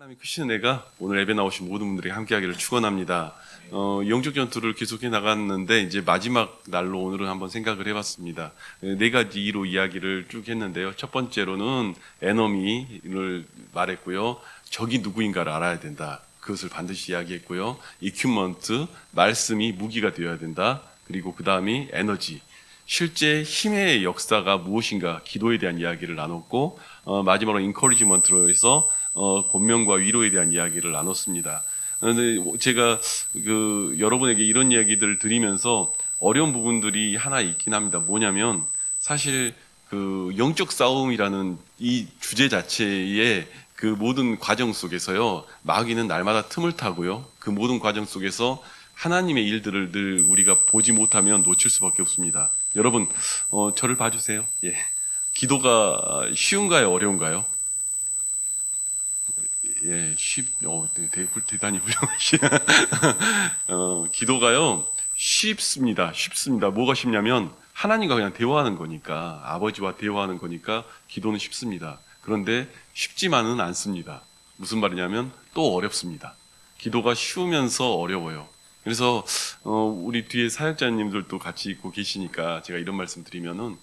하나님의 크신 은혜가 오늘 예배 나오신 모든 분들이 함께하기를 축원합니다. 영적 전투를 계속해 나갔는데 이제 마지막 날로 오늘은 한번 생각을 해봤습니다. 네 가지로 이야기를 쭉 했는데요. 첫 번째로는 에너미를 말했고요. 적이 누구인가를 알아야 된다. 그것을 반드시 이야기했고요. 이큐먼트, 말씀이 무기가 되어야 된다. 그리고 그 다음이 에너지. 실제 힘의 역사가 무엇인가 기도에 대한 이야기를 나눴고 마지막으로 인커리지먼트로 해서 권면과 위로에 대한 이야기를 나눴습니다. 그런데 제가 여러분에게 이런 이야기들을 드리면서 어려운 부분들이 하나 있긴 합니다. 뭐냐면 사실 그 영적 싸움이라는 이 주제 자체에 그 모든 과정 속에서요, 마귀는 날마다 틈을 타고요, 그 모든 과정 속에서 하나님의 일들을 늘 우리가 보지 못하면 놓칠 수밖에 없습니다. 여러분, 저를 봐주세요. 예. 기도가 쉬운가요? 어려운가요? 예, 대단히 훌륭하시. 기도가요, 쉽습니다. 쉽습니다. 뭐가 쉽냐면, 하나님과 그냥 대화하는 거니까, 아버지와 대화하는 거니까, 기도는 쉽습니다. 그런데 쉽지만은 않습니다. 무슨 말이냐면, 또 어렵습니다. 기도가 쉬우면서 어려워요. 그래서, 우리 뒤에 사역자님들도 같이 있고 계시니까, 제가 이런 말씀 드리면은,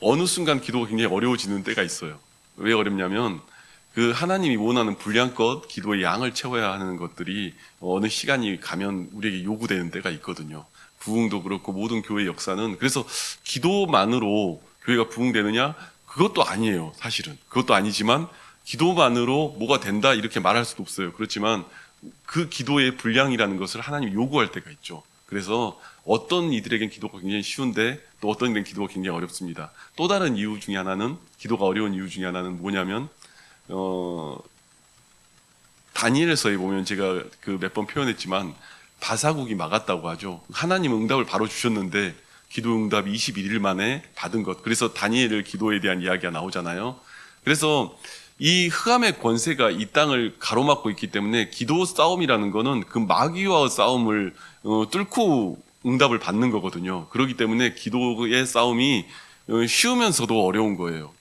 어느 순간 기도가 굉장히 어려워지는 때가 있어요. 왜 어렵냐면, 그 하나님이 원하는 분량껏 기도의 양을 채워야 하는 것들이 어느 시간이 가면 우리에게 요구되는 때가 있거든요. 부흥도 그렇고 모든 교회 역사는. 그래서 기도만으로 교회가 부흥되느냐? 그것도 아니에요. 사실은. 그것도 아니지만 기도만으로 뭐가 된다 이렇게 말할 수도 없어요. 그렇지만 그 기도의 분량이라는 것을 하나님이 요구할 때가 있죠. 그래서 어떤 이들에겐 기도가 굉장히 쉬운데 또 어떤 이들에겐 기도가 굉장히 어렵습니다. 또 다른 이유 중에 하나는, 기도가 어려운 이유 중에 하나는 뭐냐면 다니엘서에 보면 제가 그 몇 번 표현했지만 바사국이 막았다고 하죠. 하나님은 응답을 바로 주셨는데 기도 응답 21일 만에 받은 것. 그래서 다니엘의 기도에 대한 이야기가 나오잖아요. 그래서 이 흑암의 권세가 이 땅을 가로막고 있기 때문에 기도 싸움이라는 거는 그 마귀와 싸움을 뚫고 응답을 받는 거거든요. 그렇기 때문에 기도의 싸움이 쉬우면서도 어려운 거예요.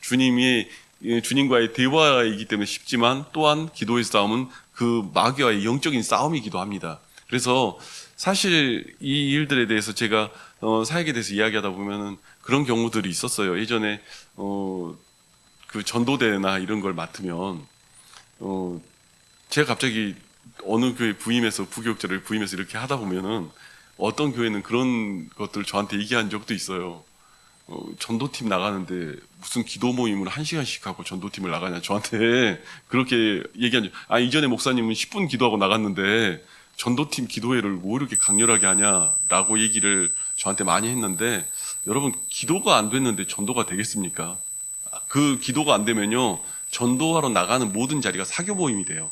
주님과의 대화이기 때문에 쉽지만 또한 기도의 싸움은 그 마귀와의 영적인 싸움이기도 합니다. 그래서 사실 이 일들에 대해서 제가 사역에 대해서 이야기하다 보면은 그런 경우들이 있었어요. 예전에 그 전도대나 이런 걸 맡으면 제가 갑자기 어느 교회 부임해서 부교육자를 부임해서 이렇게 하다 보면은 어떤 교회는 그런 것들 저한테 얘기한 적도 있어요. 전도팀 나가는데 무슨 기도 모임을 1시간씩 하고 전도팀을 나가냐, 저한테 그렇게 얘기한 적. 이전에 목사님은 10분 기도하고 나갔는데 전도팀 기도회를 뭐 이렇게 강렬하게 하냐라고 얘기를 저한테 많이 했는데, 여러분, 기도가 안 됐는데 전도가 되겠습니까? 그 기도가 안 되면요, 전도하러 나가는 모든 자리가 사교 모임이 돼요.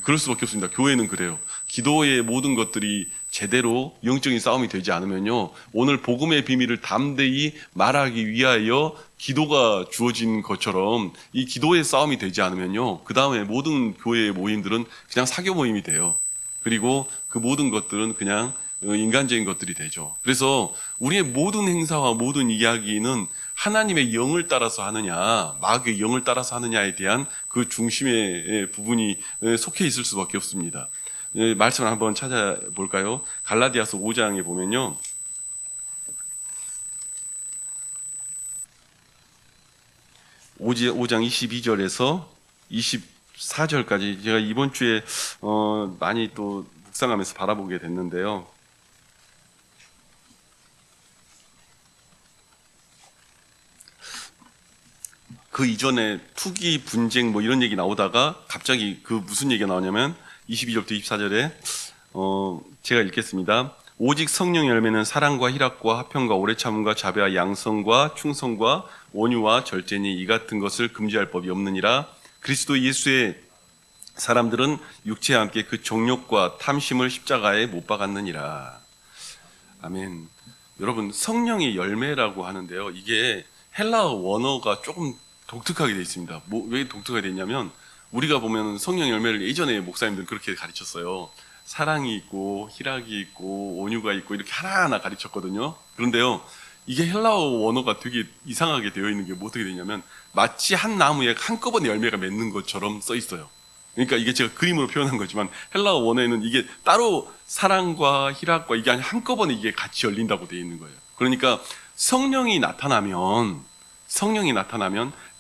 그럴 수밖에 없습니다. 교회는 그래요. 기도의 모든 것들이 제대로 영적인 싸움이 되지 않으면요, 오늘 복음의 비밀을 담대히 말하기 위하여 기도가 주어진 것처럼 이 기도의 싸움이 되지 않으면요, 그 다음에 모든 교회의 모임들은 그냥 사교 모임이 돼요. 그리고 그 모든 것들은 그냥 인간적인 것들이 되죠. 그래서 우리의 모든 행사와 모든 이야기는 하나님의 영을 따라서 하느냐, 마귀의 영을 따라서 하느냐에 대한 그 중심의 부분이 속해 있을 수밖에 없습니다. 말씀을 한번 찾아볼까요? 갈라디아서 5장에 보면요, 5장 22절에서 24절까지 제가 이번 주에 많이 또 묵상하면서 바라보게 됐는데요. 그 이전에 투기, 분쟁 뭐 이런 얘기 나오다가 갑자기 그 무슨 얘기가 나오냐면 22절부터 24절에 제가 읽겠습니다. 오직 성령의 열매는 사랑과 희락과 화평과 오래 참음과 자비와 양성과 충성과 온유와 절제니 이 같은 것을 금지할 법이 없느니라. 그리스도 예수의 사람들은 육체와 함께 그 정욕과 탐심을 십자가에 못 박았느니라. 아멘. 여러분, 성령의 열매라고 하는데요, 이게 헬라어 원어가 조금 독특하게 되어 있습니다. 왜 독특하게 되어 있냐면, 우리가 보면 성령 열매를 예전에 목사님들은 그렇게 가르쳤어요. 사랑이 있고 희락이 있고 온유가 있고 이렇게 하나하나 가르쳤거든요. 그런데요, 이게 헬라어 원어가 되게 이상하게 되어 있는 게 뭐 어떻게 되냐면 마치 한 나무에 한꺼번에 열매가 맺는 것처럼 써 있어요. 그러니까 이게 제가 그림으로 표현한 거지만 헬라어 원어에는 이게 따로 사랑과 희락과 이게 아니라 한꺼번에 이게 같이 열린다고 되어 있는 거예요. 그러니까 성령이 나타나면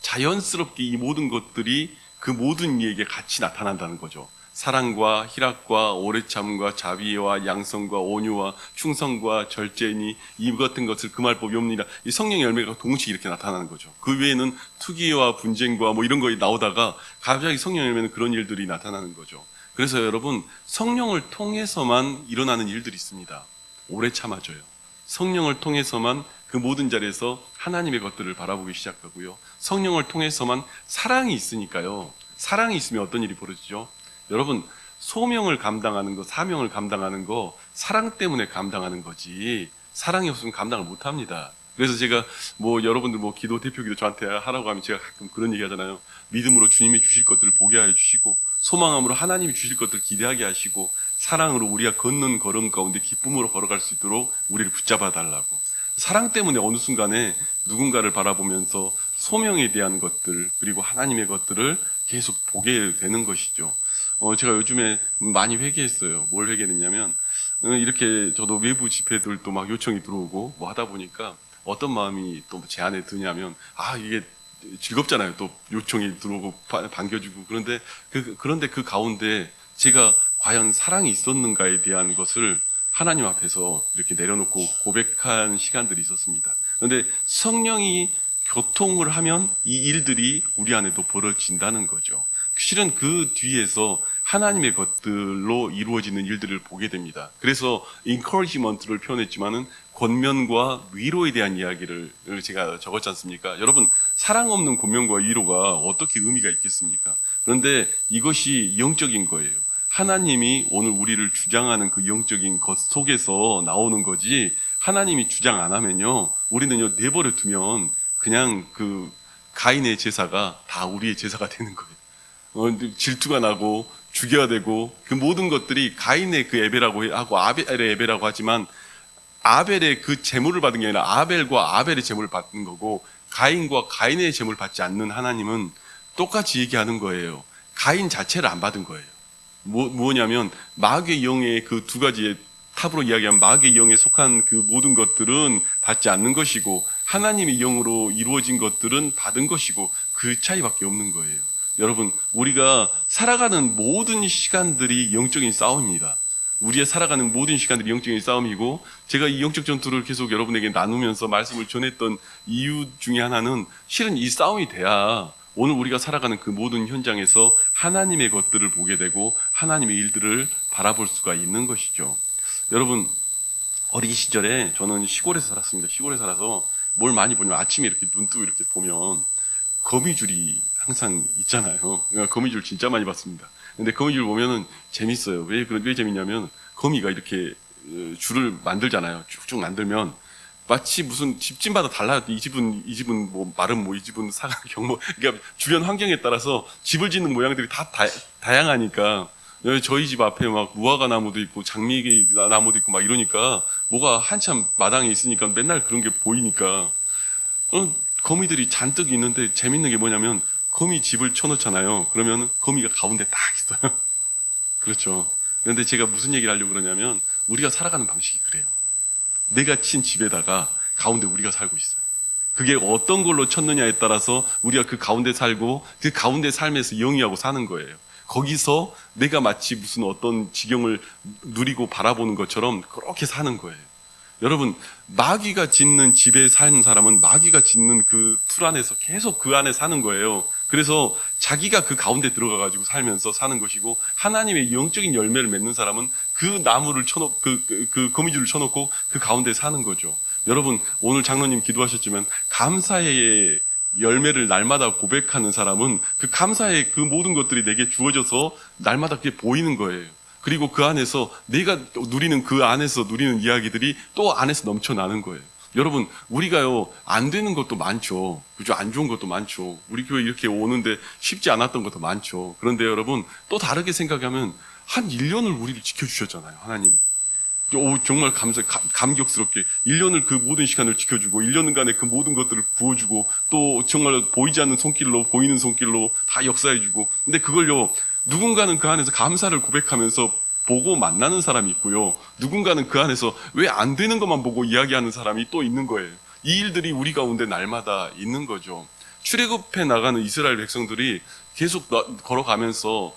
자연스럽게 이 모든 것들이 그 모든 이에게 같이 나타난다는 거죠. 사랑과 희락과 오래 참과 자비와 양성과 온유와 충성과 절제니 이 같은 것을 금할 법이 없느니라. 이 성령의 열매가 동시에 이렇게 나타나는 거죠. 그 외에는 투기와 분쟁과 뭐 이런 거 나오다가 갑자기 성령의 열매는 그런 일들이 나타나는 거죠. 그래서 여러분, 성령을 통해서만 일어나는 일들이 있습니다. 오래 참아줘요. 성령을 통해서만 그 모든 자리에서 하나님의 것들을 바라보기 시작하고요. 성령을 통해서만 사랑이 있으니까요. 사랑이 있으면 어떤 일이 벌어지죠? 여러분, 소명을 감당하는 거, 사명을 감당하는 거 사랑 때문에 감당하는 거지 사랑이 없으면 감당을 못 합니다. 그래서 제가 뭐 여러분들 뭐 기도 대표 기도 저한테 하라고 하면 제가 가끔 그런 얘기 하잖아요. 믿음으로 주님이 주실 것들을 보게 하여 주시고, 소망함으로 하나님이 주실 것들을 기대하게 하시고, 사랑으로 우리가 걷는 걸음 가운데 기쁨으로 걸어갈 수 있도록 우리를 붙잡아 달라고. 사랑 때문에 어느 순간에 누군가를 바라보면서 소명에 대한 것들 그리고 하나님의 것들을 계속 보게 되는 것이죠. 제가 요즘에 많이 회개했어요. 뭘 회개했냐면 이렇게 저도 외부 집회들도 막 요청이 들어오고 뭐 하다 보니까 어떤 마음이 또 제 안에 드냐면 이게 즐겁잖아요. 또 요청이 들어오고 반겨주고 그런데 그 가운데 제가 과연 사랑이 있었는가에 대한 것을 하나님 앞에서 이렇게 내려놓고 고백한 시간들이 있었습니다. 그런데 성령이 교통을 하면 이 일들이 우리 안에도 벌어진다는 거죠. 실은 그 뒤에서 하나님의 것들로 이루어지는 일들을 보게 됩니다. 그래서 encouragement를 표현했지만은 권면과 위로에 대한 이야기를 제가 적었지 않습니까? 여러분, 사랑 없는 권면과 위로가 어떻게 의미가 있겠습니까? 그런데 이것이 영적인 거예요. 하나님이 오늘 우리를 주장하는 그 영적인 것 속에서 나오는 거지, 하나님이 주장 안 하면요, 우리는요, 내버려 두면 그냥 그 가인의 제사가 다 우리의 제사가 되는 거예요. 질투가 나고 죽여야 되고 그 모든 것들이 가인의 그 예배라고 하고 아벨의 예배라고 하지만 아벨의 그 제물을 받은 게 아니라 아벨과 아벨의 제물을 받는 거고, 가인과 가인의 제물을 받지 않는 하나님은 똑같이 얘기하는 거예요. 가인 자체를 안 받은 거예요. 뭐냐면 마귀의 영의 그 두 가지의 탑으로 이야기하면 마귀의 영에 속한 그 모든 것들은 받지 않는 것이고 하나님의 영으로 이루어진 것들은 받은 것이고 그 차이밖에 없는 거예요. 여러분, 우리가 살아가는 모든 시간들이 영적인 싸움입니다. 우리의 살아가는 모든 시간들이 영적인 싸움이고, 제가 이 영적 전투를 계속 여러분에게 나누면서 말씀을 전했던 이유 중에 하나는 실은 이 싸움이 돼야 오늘 우리가 살아가는 그 모든 현장에서 하나님의 것들을 보게 되고 하나님의 일들을 바라볼 수가 있는 것이죠. 여러분, 어린 시절에 저는 시골에서 살았습니다. 시골에 살아서 뭘 많이 보냐면 아침에 이렇게 눈 뜨고 이렇게 보면 거미줄이 항상 있잖아요. 거미줄 진짜 많이 봤습니다. 근데 거미줄 보면은 재밌어요. 왜 재밌냐면 거미가 이렇게 줄을 만들잖아요. 쭉쭉 만들면 마치 무슨 집집마다 달라요. 이 집은 뭐 마름, 뭐 이 집은 사각, 경모. 그러니까 주변 환경에 따라서 집을 짓는 모양들이 다 다양하니까 저희 집 앞에 막 무화과 나무도 있고 장미 나무도 있고 막 이러니까 뭐가 한참 마당에 있으니까 맨날 그런 게 보이니까 거미들이 잔뜩 있는데 재밌는 게 뭐냐면 거미 집을 쳐놓잖아요. 그러면 거미가 가운데 딱 있어요. 그렇죠. 그런데 제가 무슨 얘기를 하려고 그러냐면 우리가 살아가는 방식이 그래요. 내가 친 집에다가 가운데 우리가 살고 있어요. 그게 어떤 걸로 쳤느냐에 따라서 우리가 그 가운데 살고 그 가운데 삶에서 영위하고 사는 거예요. 거기서 내가 마치 무슨 어떤 지경을 누리고 바라보는 것처럼 그렇게 사는 거예요. 여러분, 마귀가 짓는 집에 사는 사람은 마귀가 짓는 그 틀 안에서 계속 그 안에 사는 거예요. 그래서 자기가 그 가운데 들어가가지고 살면서 사는 것이고, 하나님의 영적인 열매를 맺는 사람은 그 나무를 그 거미줄을 쳐놓고 그 가운데 사는 거죠. 여러분, 오늘 장로님 기도하셨지만 감사의 열매를 날마다 고백하는 사람은 그 감사의 그 모든 것들이 내게 주어져서 날마다 그게 보이는 거예요. 그리고 그 안에서 내가 누리는 그 안에서 누리는 이야기들이 또 안에서 넘쳐나는 거예요. 여러분, 우리가요, 안 되는 것도 많죠. 그죠? 안 좋은 것도 많죠. 우리 교회 이렇게 오는데 쉽지 않았던 것도 많죠. 그런데 여러분, 또 다르게 생각하면 한 1년을 우리를 지켜주셨잖아요, 하나님이. 정말 감격스럽게 1년을 그 모든 시간을 지켜주고 1년간의 그 모든 것들을 부어주고 또 정말 보이지 않는 손길로 보이는 손길로 다 역사해주고 근데 그걸요 누군가는 그 안에서 감사를 고백하면서 보고 만나는 사람이 있고요 누군가는 그 안에서 왜 안 되는 것만 보고 이야기하는 사람이 또 있는 거예요. 이 일들이 우리 가운데 날마다 있는 거죠. 출애굽해 나가는 이스라엘 백성들이 계속 걸어가면서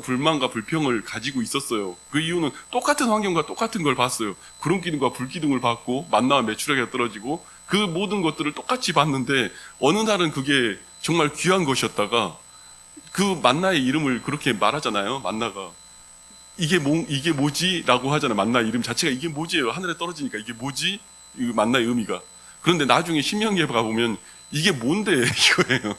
불만과 불평을 가지고 있었어요. 그 이유는 똑같은 환경과 똑같은 걸 봤어요. 구름기둥과 불기둥을 봤고 만나와 메추라기가 떨어지고 그 모든 것들을 똑같이 봤는데 어느 날은 그게 정말 귀한 것이었다가 그 만나의 이름을 그렇게 말하잖아요. 만나가 이게 뭐지? 라고 하잖아요. 만나 이름 자체가 이게 뭐지예요. 하늘에 떨어지니까 이게 뭐지? 이 만나의 의미가. 그런데 나중에 신명기에 가보면 이게 뭔데 이거예요.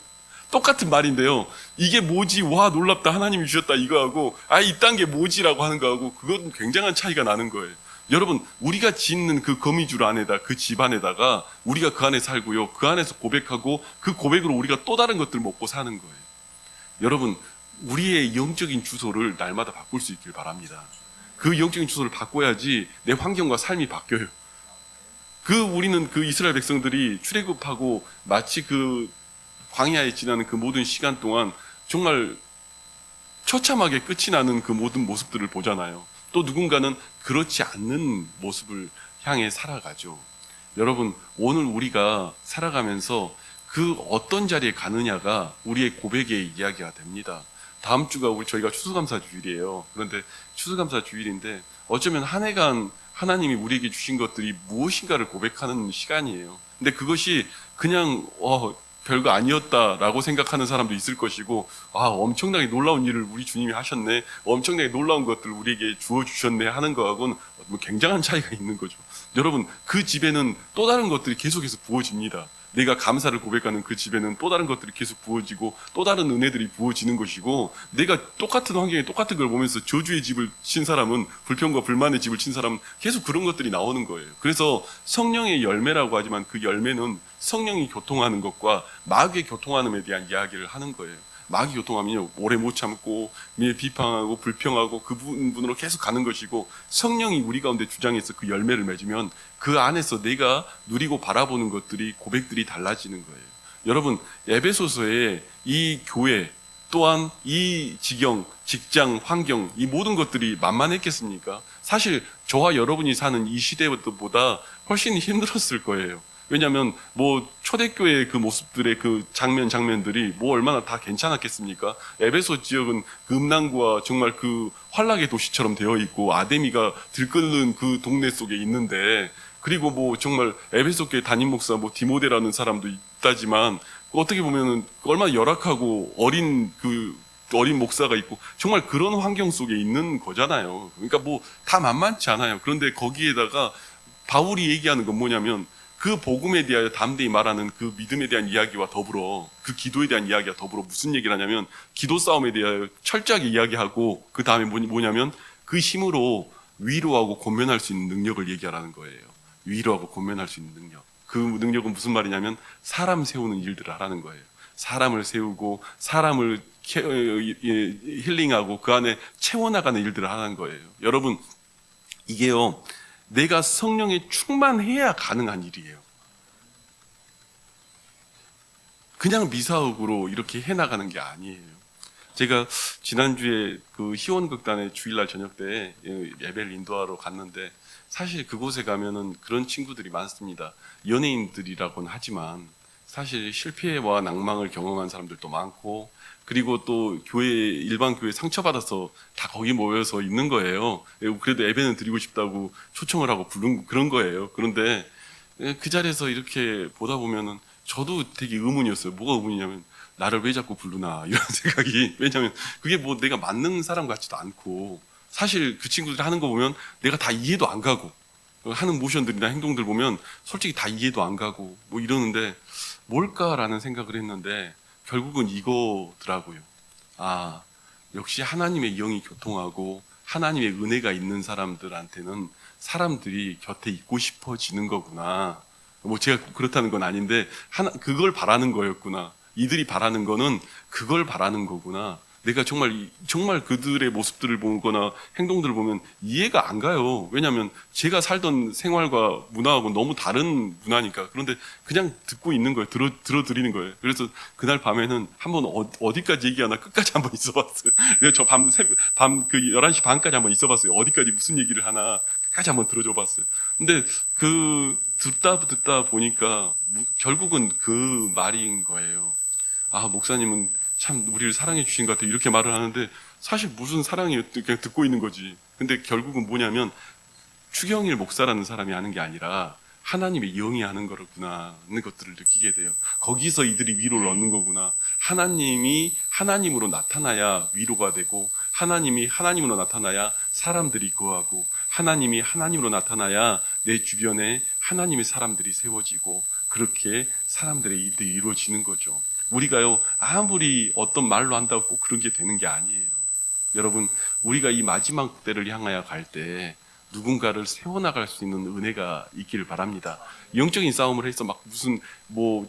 똑같은 말인데요. 이게 뭐지? 와 놀랍다. 하나님이 주셨다 이거하고 이딴 게 뭐지라고 하는 거하고 그건 굉장한 차이가 나는 거예요. 여러분 우리가 짓는 그 거미줄 안에다 그 집 안에다가 우리가 그 안에 살고요. 그 안에서 고백하고 그 고백으로 우리가 또 다른 것들 먹고 사는 거예요. 여러분 우리의 영적인 주소를 날마다 바꿀 수 있길 바랍니다. 그 영적인 주소를 바꿔야지 내 환경과 삶이 바뀌어요. 우리는 그 이스라엘 백성들이 출애굽하고 마치 그 광야에 지나는 그 모든 시간 동안 정말 처참하게 끝이 나는 그 모든 모습들을 보잖아요. 또 누군가는 그렇지 않는 모습을 향해 살아가죠. 여러분 오늘 우리가 살아가면서 그 어떤 자리에 가느냐가 우리의 고백의 이야기가 됩니다. 다음 주가 저희가 추수감사 주일이에요. 그런데 추수감사 주일인데 어쩌면 한 해간 하나님이 우리에게 주신 것들이 무엇인가를 고백하는 시간이에요. 근데 그것이 그냥 별거 아니었다라고 생각하는 사람도 있을 것이고 엄청나게 놀라운 일을 우리 주님이 하셨네, 엄청나게 놀라운 것들을 우리에게 주어주셨네 하는 거하고는 굉장한 차이가 있는 거죠. 여러분 그 집에는 또 다른 것들이 계속해서 부어집니다. 내가 감사를 고백하는 그 집에는 또 다른 것들이 계속 부어지고 또 다른 은혜들이 부어지는 것이고 내가 똑같은 환경에 똑같은 걸 보면서 저주의 집을 친 사람은 불평과 불만의 집을 친 사람은 계속 그런 것들이 나오는 거예요. 그래서 성령의 열매라고 하지만 그 열매는 성령이 교통하는 것과 마귀의 교통함에 대한 이야기를 하는 거예요. 마귀 교통하면요 오래 못 참고 비판하고 불평하고 그 부분으로 계속 가는 것이고 성령이 우리 가운데 주장해서 그 열매를 맺으면 그 안에서 내가 누리고 바라보는 것들이 고백들이 달라지는 거예요. 여러분 에베소서의 이 교회 또한 이 지경, 직장, 환경 이 모든 것들이 만만했겠습니까? 사실 저와 여러분이 사는 이 시대보다 훨씬 힘들었을 거예요. 왜냐하면 초대교회의 그 모습들의 그 장면들이 얼마나 다 괜찮았겠습니까? 에베소 지역은 그 음란과 정말 그 환락의 도시처럼 되어 있고 아데미가 들끓는 그 동네 속에 있는데 그리고 정말 에베소 교회 담임 목사 디모데라는 사람도 있다지만 어떻게 보면은 얼마나 열악하고 어린 목사가 있고 정말 그런 환경 속에 있는 거잖아요. 그러니까 다 만만치 않아요. 그런데 거기에다가 바울이 얘기하는 건 뭐냐면 그 복음에 대하여 담대히 말하는 그 믿음에 대한 이야기와 더불어 그 기도에 대한 이야기와 더불어 무슨 얘기를 하냐면 기도 싸움에 대하여 철저하게 이야기하고 그 다음에 뭐냐면 그 힘으로 위로하고 권면할 수 있는 능력을 얘기하라는 거예요. 위로하고 권면할 수 있는 능력. 그 능력은 무슨 말이냐면 사람 세우는 일들을 하라는 거예요. 사람을 세우고 사람을 힐링하고 그 안에 채워나가는 일들을 하라는 거예요. 여러분 이게요 내가 성령에 충만해야 가능한 일이에요. 그냥 미사역으로 이렇게 해나가는 게 아니에요. 제가 지난주에 그 희원극단의 주일날 저녁 때 예배를 인도하러 갔는데 사실 그곳에 가면은 그런 친구들이 많습니다. 연예인들이라고는 하지만 사실 실패와 낭망을 경험한 사람들도 많고 그리고 또 일반 교회 상처받아서 다 거기 모여서 있는 거예요. 그래도 예배는 드리고 싶다고 초청을 하고 부른 그런 거예요. 그런데 그 자리에서 이렇게 보다 보면은 저도 되게 의문이었어요. 뭐가 의문이냐면 나를 왜 자꾸 부르나 이런 생각이. 왜냐하면 그게 내가 맞는 사람 같지도 않고 사실 그 친구들이 하는 거 보면 내가 다 이해도 안 가고 하는 모션들이나 행동들 보면 솔직히 다 이해도 안 가고 이러는데 뭘까라는 생각을 했는데 결국은 이거더라고요. 역시 하나님의 영이 교통하고 하나님의 은혜가 있는 사람들한테는 사람들이 곁에 있고 싶어지는 거구나. 제가 그렇다는 건 아닌데 그걸 바라는 거였구나. 이들이 바라는 거는 그걸 바라는 거구나. 내가 정말 그들의 모습들을 보거나 행동들을 보면 이해가 안 가요. 왜냐하면 제가 살던 생활과 문화하고 너무 다른 문화니까. 그런데 그냥 듣고 있는 거예요. 들어드리는 거예요. 그래서 그날 밤에는 한번 어디까지 얘기하나 끝까지 한번 있어봤어요. 저 밤 그 11시 반까지 한번 있어봤어요. 어디까지 무슨 얘기를 하나 끝까지 한번 들어줘봤어요. 근데 그 듣다 보니까 결국은 그 말인 거예요. 아, 목사님은 참 우리를 사랑해 주신 것 같아요. 이렇게 말을 하는데 사실 무슨 사랑이에요. 그냥 듣고 있는 거지. 근데 결국은 뭐냐면 추경일 목사라는 사람이 하는 게 아니라 하나님의 영이 하는 거구나 하는 것들을 느끼게 돼요. 거기서 이들이 위로를 얻는 거구나. 하나님이 하나님으로 나타나야 위로가 되고, 하나님이 하나님으로 나타나야 사람들이 거하고, 하나님이 하나님으로 나타나야 내 주변에 하나님의 사람들이 세워지고, 그렇게 사람들의 일들이 이루어지는 거죠. 우리가요, 아무리 어떤 말로 한다고 꼭 그런 게 되는 게 아니에요. 여러분, 우리가 이 마지막 때를 향하여 갈 때 누군가를 세워나갈 수 있는 은혜가 있기를 바랍니다. 영적인 싸움을 해서 막 무슨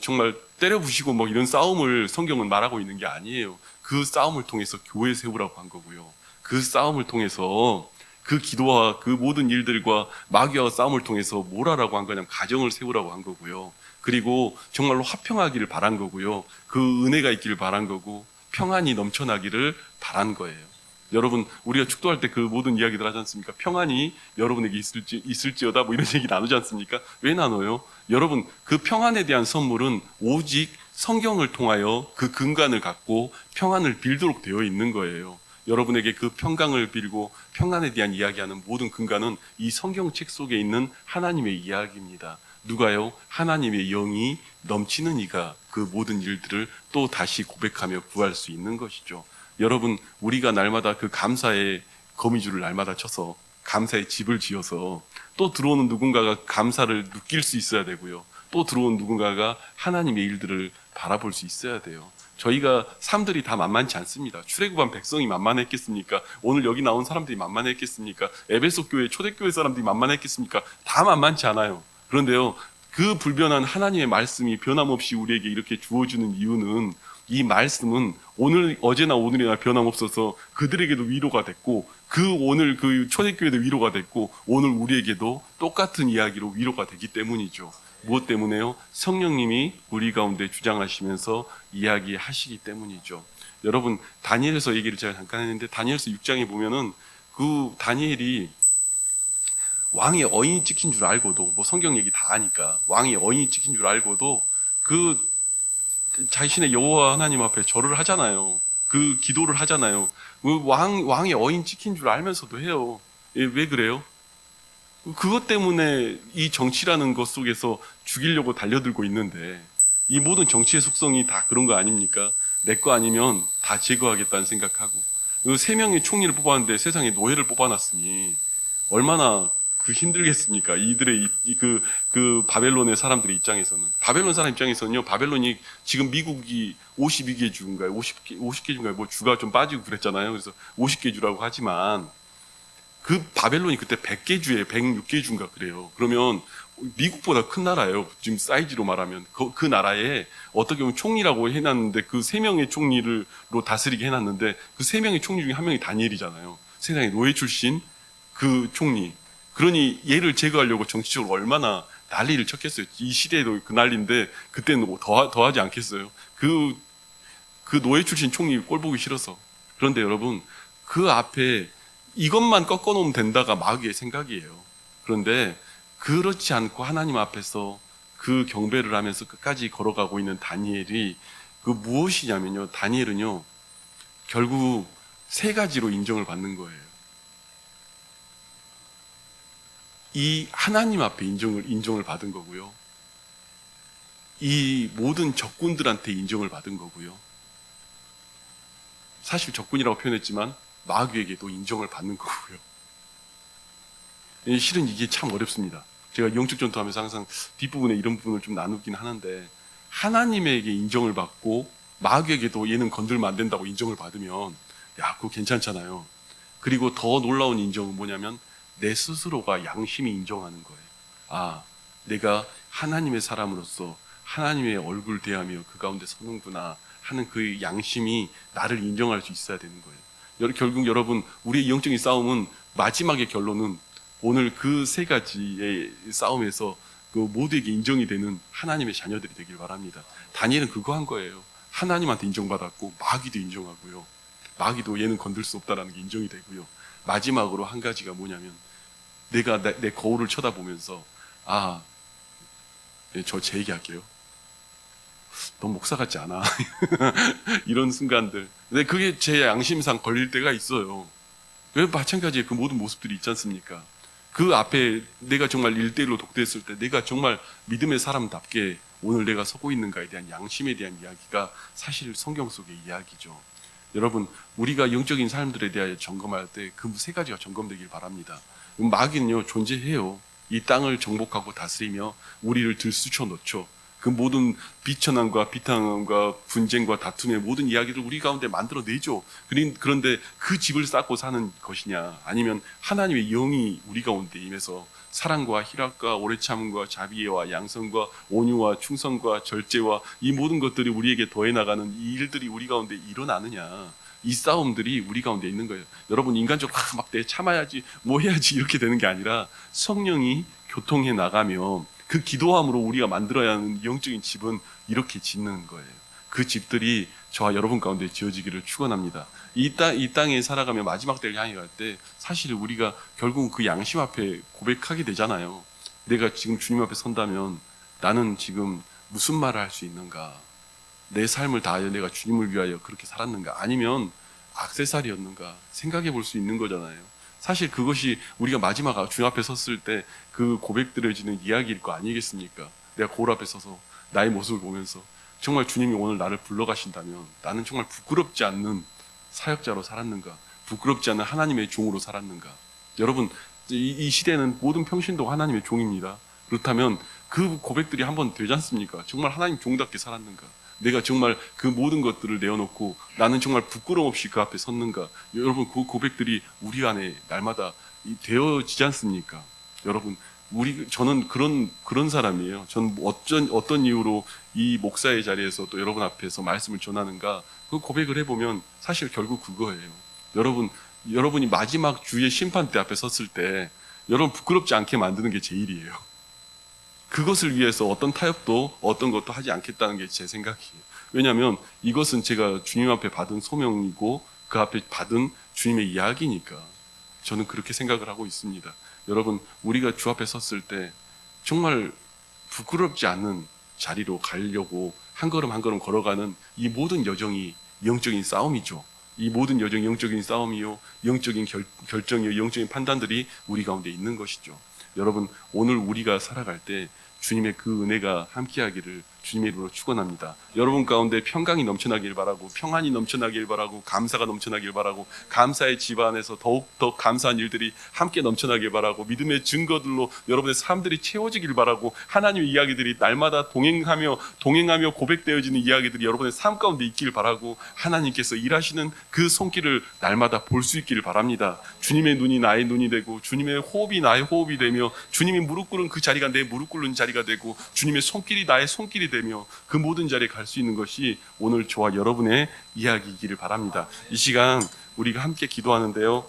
정말 때려부시고 이런 싸움을 성경은 말하고 있는 게 아니에요. 그 싸움을 통해서 교회 세우라고 한 거고요. 그 싸움을 통해서 그 기도와 그 모든 일들과 마귀와 싸움을 통해서 뭘 하라고 한 거냐면 가정을 세우라고 한 거고요. 그리고 정말로 화평하기를 바란 거고요. 그 은혜가 있기를 바란 거고 평안이 넘쳐나기를 바란 거예요. 여러분, 우리가 축도할 때 그 모든 이야기들 하지 않습니까? 평안이 여러분에게 있을지어다 이런 얘기 나누지 않습니까? 왜 나눠요? 여러분, 그 평안에 대한 선물은 오직 성경을 통하여 그 근간을 갖고 평안을 빌도록 되어 있는 거예요. 여러분에게 그 평강을 빌고 평안에 대한 이야기하는 모든 근간은 이 성경책 속에 있는 하나님의 이야기입니다. 누가요? 하나님의 영이 넘치는 이가 그 모든 일들을 또 다시 고백하며 구할 수 있는 것이죠. 여러분, 우리가 날마다 그 감사의 거미줄을 날마다 쳐서 감사의 집을 지어서 또 들어오는 누군가가 감사를 느낄 수 있어야 되고요. 또 들어온 누군가가 하나님의 일들을 바라볼 수 있어야 돼요. 저희가 삶들이 다 만만치 않습니다. 출애굽한 백성이 만만했겠습니까? 오늘 여기 나온 사람들이 만만했겠습니까? 에베소 교회, 초대교회 사람들이 만만했겠습니까? 다 만만치 않아요. 그런데요, 그 불변한 하나님의 말씀이 변함없이 우리에게 이렇게 주어주는 이유는 이 말씀은 어제나 오늘이나 변함없어서 그들에게도 위로가 됐고, 오늘 그 초대교회도 위로가 됐고, 오늘 우리에게도 똑같은 이야기로 위로가 되기 때문이죠. 무엇 때문에요? 성령님이 우리 가운데 주장하시면서 이야기하시기 때문이죠. 여러분, 다니엘서 얘기를 제가 잠깐 했는데, 다니엘서 6장에 보면은 그 다니엘이 왕의 어인이 찍힌 줄 알고도, 성경 얘기 다 아니까 왕의 어인이 찍힌 줄 알고도 자신의 여호와 하나님 앞에 절을 하잖아요. 그 기도를 하잖아요. 왕의 어인 찍힌 줄 알면서도 해요. 왜 그래요? 그것 때문에 이 정치라는 것 속에서 죽이려고 달려들고 있는데, 이 모든 정치의 속성이 다 그런 거 아닙니까? 내 거 아니면 다 제거하겠다는 생각하고, 3명의 총리를 뽑았는데 세상에 노예를 뽑아놨으니 얼마나 힘들겠습니까? 이들의 그 바벨론의 사람들의 입장에서는. 바벨론 사람 입장에서는요, 바벨론이 지금 미국이 52개 주인가요? 50개 주인가요? 주가 좀 빠지고 그랬잖아요. 그래서 50개 주라고 하지만, 그 바벨론이 그때 100개 주에 106개 주인가 그래요. 그러면 미국보다 큰 나라예요. 지금 사이즈로 말하면. 그 나라에 어떻게 보면 총리라고 해놨는데, 그 3명의 총리로 다스리게 해놨는데, 그 3명의 총리 중에 1명이 다니엘이잖아요. 세상에 노예 출신 그 총리. 그러니 얘를 제거하려고 정치적으로 얼마나 난리를 쳤겠어요. 이 시대에도 그 난리인데 그때는 더하지 않겠어요. 그 노예 출신 총리 꼴 보기 싫어서. 그런데 여러분, 그 앞에 이것만 꺾어놓으면 된다가 마귀의 생각이에요. 그런데 그렇지 않고 하나님 앞에서 그 경배를 하면서 끝까지 걸어가고 있는 다니엘이 무엇이냐면요, 다니엘은요 결국 3가지로 인정을 받는 거예요. 이 하나님 앞에 인정을 받은 거고요. 이 모든 적군들한테 인정을 받은 거고요. 사실 적군이라고 표현했지만 마귀에게도 인정을 받는 거고요. 실은 이게 참 어렵습니다. 제가 영적 전투하면서 항상 뒷부분에 이런 부분을 좀 나누긴 하는데, 하나님에게 인정을 받고 마귀에게도 얘는 건들면 안 된다고 인정을 받으면 그거 괜찮잖아요. 그리고 더 놀라운 인정은 뭐냐면 내 스스로가 양심이 인정하는 거예요. 내가 하나님의 사람으로서 하나님의 얼굴 대하며 그 가운데 서는구나 하는 그 양심이 나를 인정할 수 있어야 되는 거예요. 결국 여러분, 우리의 영적인 싸움은 마지막의 결론은 오늘 그 세 가지의 싸움에서 그 모두에게 인정이 되는 하나님의 자녀들이 되길 바랍니다. 다니엘은 그거 한 거예요. 하나님한테 인정받았고 마귀도 인정하고요. 마귀도 얘는 건들 수 없다라는 게 인정이 되고요. 마지막으로 한 가지가 뭐냐면 내가 내 거울을 쳐다보면서 저 제 얘기할게요. 넌 목사 같지 않아. 이런 순간들. 근데 그게 제 양심상 걸릴 때가 있어요. 왜 마찬가지의 그 모든 모습들이 있지 않습니까? 그 앞에 내가 정말 1대1로 독대했을 때 내가 정말 믿음의 사람답게 오늘 내가 서고 있는가에 대한 양심에 대한 이야기가 사실 성경 속의 이야기죠. 여러분, 우리가 영적인 삶들에 대하여 점검할 때 그 세 가지가 점검되길 바랍니다. 마귀는요, 존재해요. 이 땅을 정복하고 다스리며 우리를 들쑤쳐 놓죠. 그 모든 비천함과 비탄함과 분쟁과 다툼의 모든 이야기를 우리 가운데 만들어내죠. 그런데 그 집을 쌓고 사는 것이냐, 아니면 하나님의 영이 우리 가운데 임해서 사랑과 희락과 오래 참음과 자비와 양성과 온유와 충성과 절제와 이 모든 것들이 우리에게 더해 나가는 이 일들이 우리 가운데 일어나느냐, 이 싸움들이 우리 가운데 있는 거예요. 여러분, 인간적으로 막 내 참아야지 뭐 해야지 이렇게 되는 게 아니라 성령이 교통해 나가며 그 기도함으로 우리가 만들어야 하는 영적인 집은 이렇게 짓는 거예요. 그 집들이 저와 여러분 가운데 지어지기를 축원합니다. 이 땅에 살아가며 마지막 때를 향해 갈 때 사실 우리가 결국 그 양심 앞에 고백하게 되잖아요. 내가 지금 주님 앞에 선다면 나는 지금 무슨 말을 할 수 있는가? 내 삶을 다하여 내가 주님을 위하여 그렇게 살았는가? 아니면 악세사리였는가? 생각해 볼 수 있는 거잖아요. 사실 그것이 우리가 마지막 주님 앞에 섰을 때 그 고백드려지는 이야기일 거 아니겠습니까? 내가 거울 앞에 서서 나의 모습을 보면서 정말 주님이 오늘 나를 불러가신다면 나는 정말 부끄럽지 않는 사역자로 살았는가? 부끄럽지 않은 하나님의 종으로 살았는가? 여러분, 이 시대는 모든 평신도가 하나님의 종입니다. 그렇다면 그 고백들이 한번 되지 않습니까? 정말 하나님 종답게 살았는가? 내가 정말 그 모든 것들을 내어놓고 나는 정말 부끄럼 없이 그 앞에 섰는가? 여러분, 그 고백들이 우리 안에 날마다 되어지지 않습니까? 여러분, 저는 그런 사람이에요. 저는 어떤 이유로 이 목사의 자리에서 또 여러분 앞에서 말씀을 전하는가? 그 고백을 해보면 사실 결국 그거예요. 여러분이 마지막 주의 심판대 앞에 섰을 때 여러분 부끄럽지 않게 만드는 게 제 일이에요. 그것을 위해서 어떤 타협도 어떤 것도 하지 않겠다는 게 제 생각이에요. 왜냐하면 이것은 제가 주님 앞에 받은 소명이고 그 앞에 받은 주님의 이야기니까 저는 그렇게 생각을 하고 있습니다. 여러분, 우리가 주 앞에 섰을 때 정말 부끄럽지 않는 자리로 가려고 한 걸음 한 걸음 걸어가는 이 모든 여정이 영적인 싸움이죠. 이 모든 여정이 영적인 싸움이요, 영적인 결정이요, 영적인 판단들이 우리 가운데 있는 것이죠. 여러분, 오늘 우리가 살아갈 때 주님의 그 은혜가 함께하기를 주님의 이름으로 축원합니다. 여러분 가운데 평강이 넘쳐나길 바라고, 평안이 넘쳐나길 바라고, 감사가 넘쳐나길 바라고, 감사의 집안에서 더욱더 감사한 일들이 함께 넘쳐나길 바라고, 믿음의 증거들로 여러분의 삶들이 채워지길 바라고, 하나님의 이야기들이 날마다 동행하며 고백되어지는 이야기들이 여러분의 삶 가운데 있길 바라고, 하나님께서 일하시는 그 손길을 날마다 볼 수 있기를 바랍니다. 주님의 눈이 나의 눈이 되고, 주님의 호흡이 나의 호흡이 되며, 주님이 무릎 꿇은 그 자리가 내 무릎 꿇는 자리가 되고, 주님의 손길이 나의 손길이 되며, 그 모든 자리에 갈 수 있는 것이 오늘 저와 여러분의 이야기이기를 바랍니다. 이 시간 우리가 함께 기도하는데요,